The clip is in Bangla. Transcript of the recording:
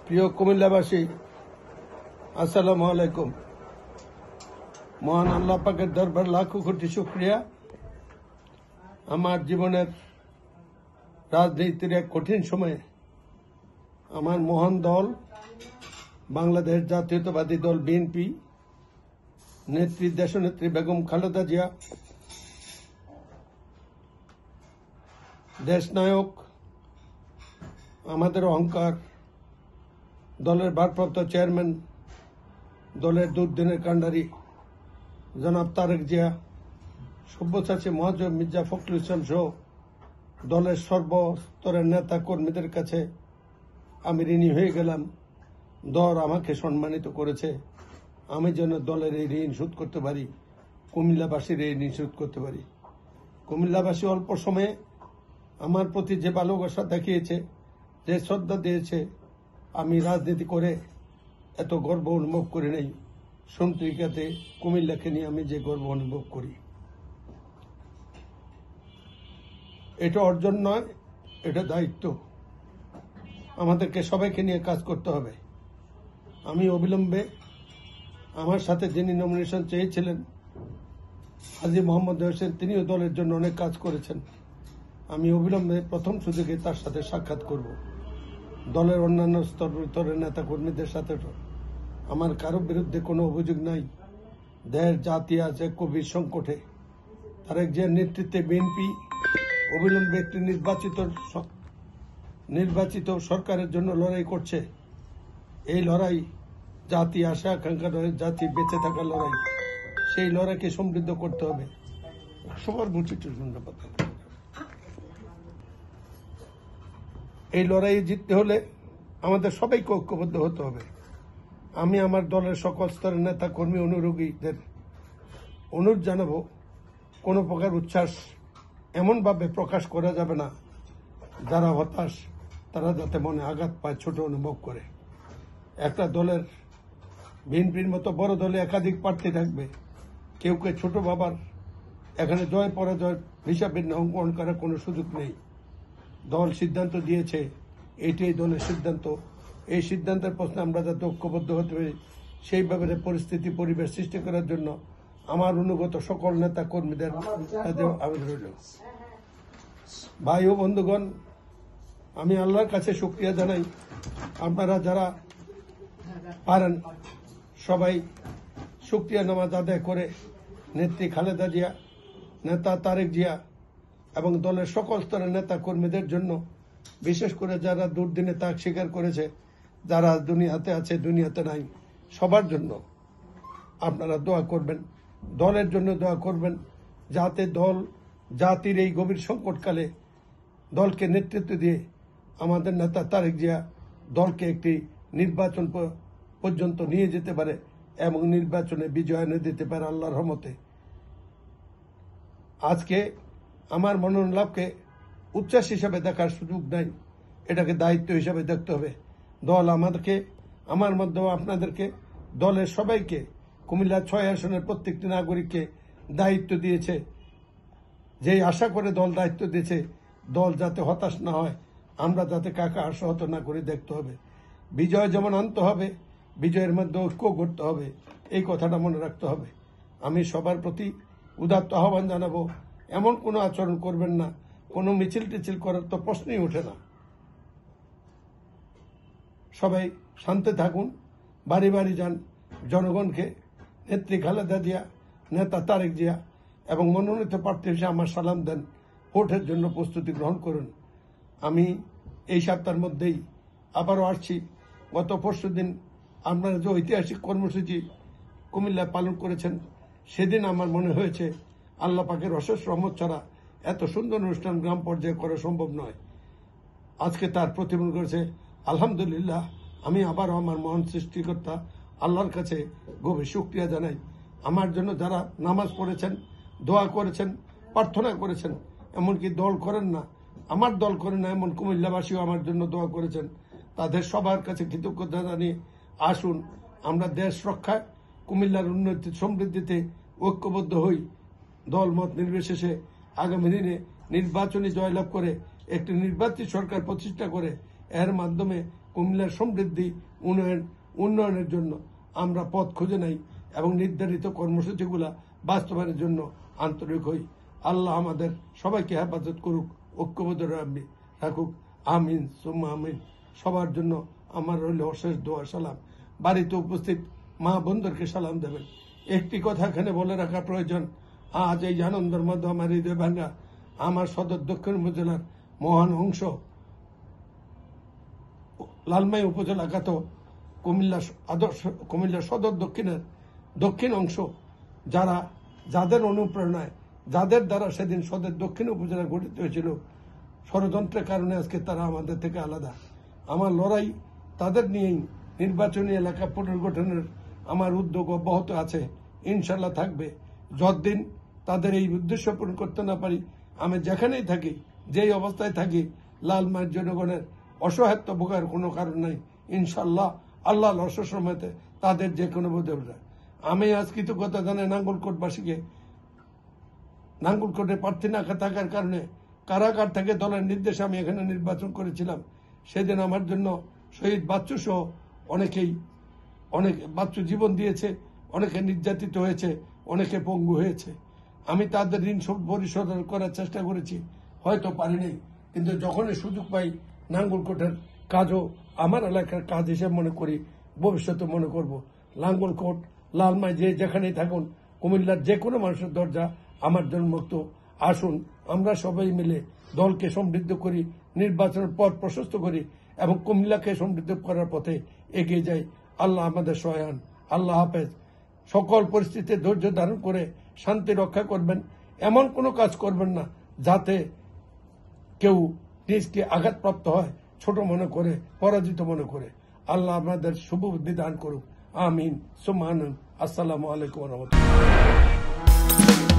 প্রিয় কুমিল্লাবাসী, আসসালামু আলাইকুম। মহান আল্লাহ পাকের দরবার লাখো কোটি শুকরিয়া। আমার জীবনের রাজনীতির এক কঠিন সময়ে আমার মহান দল বাংলাদেশ জাতীয়তাবাদী দল বিএনপি নেত্রী দেশনেত্রী বেগম খালেদা জিয়া, দেশনায়ক, আমাদের অহংকার, দলের ভারপ্রাপ্ত চেয়ারম্যান, দলের দুর্দিনের কাণ্ডারি জনাব তারেক জিয়া, সব্যসাচী মহাজম মির্জা ফখরুল ইসলাম সহ দলের সর্বস্তরের নেতা কর্মীদের কাছে আমি ঋণী হয়ে গেলাম। দল আমাকে সম্মানিত করেছে, আমি যেন দলের এই ঋণ শোধ করতে পারি, কুমিল্লাবাসীর এই ঋণ শোধ করতে পারি। কুমিল্লাবাসী অল্প সময়ে আমার প্রতি যে ভালোবাসা দেখিয়েছে, যে শ্রদ্ধা দিয়েছে, আমি রাজনীতি করে এত গর্ব অনুভব করি নাই। সন্ত্রিকাতে কুমিল্লাকে নিয়ে আমি যে গর্ব অনুভব করি, এটা অর্জন নয়, এটা দায়িত্ব। আমাদেরকে সবাইকে নিয়ে কাজ করতে হবে। আমি অবিলম্বে আমার সাথে যিনি নমিনেশন চেয়েছিলেন হাজী মোহাম্মদ হোসেন, তিনিও দলের জন্য অনেক কাজ করেছেন। আমি অবিলম্বে প্রথম সুযোগে তার সাথে সাক্ষাৎ করব। দলের অন্যান্য স্তরের নেতা কর্মীদের সাথে আমার কারো বিরুদ্ধে কোনো অভিযোগ নাই। দেশ জাতি আছে গভীর সংকটে। তারেক জিয়ার নেতৃত্বে বিএনপি অবিলম্বে একটি নির্বাচিত সরকারের জন্য লড়াই করছে। এই লড়াই জাতি আশা আকাঙ্ক্ষা লড়াই, জাতি বেঁচে থাকার লড়াই। সেই লড়াইকে সমৃদ্ধ করতে হবে। সবার ধন্যবাদ। এই লড়াইয়ে জিততে হলে আমাদের সবাইকে ঐক্যবদ্ধ হতে হবে। আমি আমার দলের সকল স্তরের নেতা কর্মী অনুরাগীদের অনুরোধ জানাবো, কোনো প্রকার উচ্ছ্বাস এমনভাবে প্রকাশ করা যাবে না যারা হতাশ তারা যাতে মনে আঘাত পায়, ছোট অনুভব করে। একটা দলের বিএনপির মতো বড় দলে একাধিক প্রার্থী থাকবে। কেউ কেউ ছোট বাবার এখানে জয় পরাজয় হিসাবে অঙ্কন করার কোনো সুযোগ নেই। দল সিদ্ধান্ত দিয়েছে, এটাই দলের সিদ্ধান্ত। এই সিদ্ধান্তের প্রশ্নে আমরা যাতে ঐক্যবদ্ধ হতে পারি, সেই ব্যাপারে পরিস্থিতি পরিবেশ সৃষ্টি করার জন্য আমার অনুগত সকল নেতা কর্মীদের আবেদন রইল। ভাই ও বন্ধুগণ, আমি আল্লাহর কাছে শুকরিয়া জানাই। আপনারা যারা পারেন সবাই শুকরিয়া নামাজ আদায় করে নেত্রী খালেদা জিয়া, নেতা তারেক জিয়া এবং দলের সকল স্তরের নেতা কর্মীদের জন্য, বিশেষ করে যারা দুর্দিনে ত্যাগ স্বীকার করেছে, যারা দুনিয়াতে আছে দুনিয়াতে নাই, সবার জন্য আপনারা দোয়া করবেন। দলের জন্য দোয়া করবেন, যাতে দল জাতির এই গভীর সংকটকালে দলকে নেতৃত্ব দিয়ে আমাদের নেতা তারেক জিয়া দলকে একটি নির্বাচন পর্যন্ত নিয়ে যেতে পারে এবং নির্বাচনে বিজয় এনে দিতে পারে আল্লাহর রহমতে। আজকে আমার মনোনয়ন লাভকে উচ্ছ্বাস হিসাবে দেখার সুযোগ নাই, এটাকে দায়িত্ব হিসাবে দেখতে হবে। দল আমাদেরকে, আমার মাধ্যমে আপনাদেরকে, দলের সবাইকে, কুমিল্লা 6 আসনের প্রত্যেকটি নাগরিককে দায়িত্ব দিয়েছে। যেই আশা করে দল দায়িত্ব দিয়েছে, দল যাতে হতাশ না হয়, আমরা যাতে কাকে আশাহত না করে দেখতে হবে। বিজয় যেমন আনতে হবে, বিজয়ের মধ্যে ঐক্য করতে হবে, এই কথাটা মনে রাখতে হবে। আমি সবার প্রতি উদাত্ত আহ্বান জানাবো, এমন কোনো আচরণ করবেন না। কোনো মিছিল টিছিল করার তো প্রশ্নই ওঠে না। সবাই শান্তি থাকুন, বাড়ি বাড়ি যান, জনগণকে নেত্রী খালেদা জিয়া, নেতা তারেক জিয়া এবং মনোনীত প্রার্থী হিসেবে আমার সালাম দেন। ভোটের জন্য প্রস্তুতি গ্রহণ করুন। আমি এই সপ্তাহের মধ্যেই আবারও আসছি। গত পরশুদিন আপনারা যে ঐতিহাসিক কর্মসূচি কুমিল্লায় পালন করেছেন, সেদিন আমার মনে হয়েছে আল্লাহ পাকের অশেষ রহমত ছাড়া এত সুন্দর অনুষ্ঠান গ্রাম পর্যায়ে করা সম্ভব নয়। আজকে তার প্রতিফলন করেছে। আলহামদুলিল্লাহ, আমি আবারও আমার মহান সৃষ্টিকর্তা আল্লাহর কাছে গভীর শুকরিয়া জানাই। আমার জন্য যারা নামাজ পড়েছেন, দোয়া করেছেন, প্রার্থনা করেছেন, এমনকি দল করেন না, আমার দল করেন না এমন কুমিল্লাবাসীও আমার জন্য দোয়া করেছেন, তাদের সবার কাছে কৃতজ্ঞতা জানিয়ে আসুন আমরা দেশ রক্ষায়, কুমিল্লার উন্নতি সমৃদ্ধিতে ঐক্যবদ্ধ হই। দল মত নির্বিশেষে আগামী দিনে নির্বাচনী জয়লাভ করে একটি নির্বাচিত সরকার প্রতিষ্ঠা করে এর মাধ্যমে কুমিল্লার সমৃদ্ধি উন্নয়নের জন্য আমরা পথ খুঁজে নেই এবং নির্ধারিত কর্মসূচিগুলা বাস্তবায়নের জন্য আন্তরিক হই। আল্লাহ আমাদের সবাইকে হেফাজত করুক, ঐক্যবদ্ধ রাখুক। আমিন সুম্মা আমিন। সবার জন্য আমার রইল অশেষ দোয়া সালাম। বাড়িতে উপস্থিত মা বোনদেরকে সালাম দেবেন। একটি কথা এখানে বলে রাখা প্রয়োজন, আজ এই আনন্দের মধ্যে আমার হৃদয় ভাঙ্গা আমার সদর দক্ষিণ উপজেলার মহান অংশ লালমাই উপজেলা খ্যাত কুমিল্লা সদর দক্ষিণের দক্ষিণ অংশ যাদের অনুপ্রেরণায় যাদের দ্বারা সেদিন সদর দক্ষিণ উপজেলা গঠিত হয়েছিল, ষড়যন্ত্রের কারণে আজকে তারা আমাদের থেকে আলাদা। আমার লড়াই তাদের নিয়েই নির্বাচনী এলাকা পুনর্গঠনের আমার উদ্যোগ অব্যাহত আছে, ইনশাল্লাহ থাকবে। যতদিন তাদের এই উদ্দেশ্য পূরণ করতে না পারি, আমি যেখানেই থাকি, যেই অবস্থায় থাকি, লালমাইয়ের জনগণের অসহায়ত্ব ভোগার কোনো কারণ নাই। ইনশাল্লাহ আল্লাহ অশেষ সময়তে তাদের যে কোনো বোঝে। আমি আজ কৃতজ্ঞতা জানাই নাঙ্গলকোটবাসীকে। নাঙ্গলকোটে প্রার্থী না থাকার কারণে কারাগার থেকে দলের নির্দেশে আমি এখানে নির্বাচন করেছিলাম। সেদিন আমার জন্য শহীদ বাচ্চু সহ অনেক বাচ্চু জীবন দিয়েছে, অনেকে নির্যাতিত হয়েছে, অনেকে পঙ্গু হয়েছে। আমি তাদের ঋণ পরিশোধ করার চেষ্টা করেছি, হয়তো পারিনি, কিন্তু যখনই সুযোগ পাই নাঙ্গলকোটের কাজও আমার এলাকার কাজ হিসেবে মনে করি, ভবিষ্যতে মনে করব। নাঙ্গলকোট লালমাই যেখানেই থাকুন, কুমিল্লার যে কোনো মানুষের দরজা আমার জন্য মুক্ত। আসুন আমরা সবাই মিলে দলকে সমৃদ্ধ করি, নির্বাচনের পথ প্রশস্ত করি এবং কুমিল্লাকে সমৃদ্ধ করার পথে এগিয়ে যাই। আল্লাহ আমাদের সহায়ন। আল্লাহ হাফেজ। সকল পরিস্থিতিতে ধৈর্য ধারণ করে শান্তি রক্ষা করবেন। এমন কোনো কাজ করবেন না যাতে কেউ নিজকে আঘাতপ্রাপ্ত হয়, ছোট মনে করে, পরাজিত মনে করে। আল্লাহ আমাদের শুভ বুদ্ধি দান করুক। আমিন সুম্মা আমিন। আসসালামু আলাইকুম ওয়া রাহমাতুল্লাহ।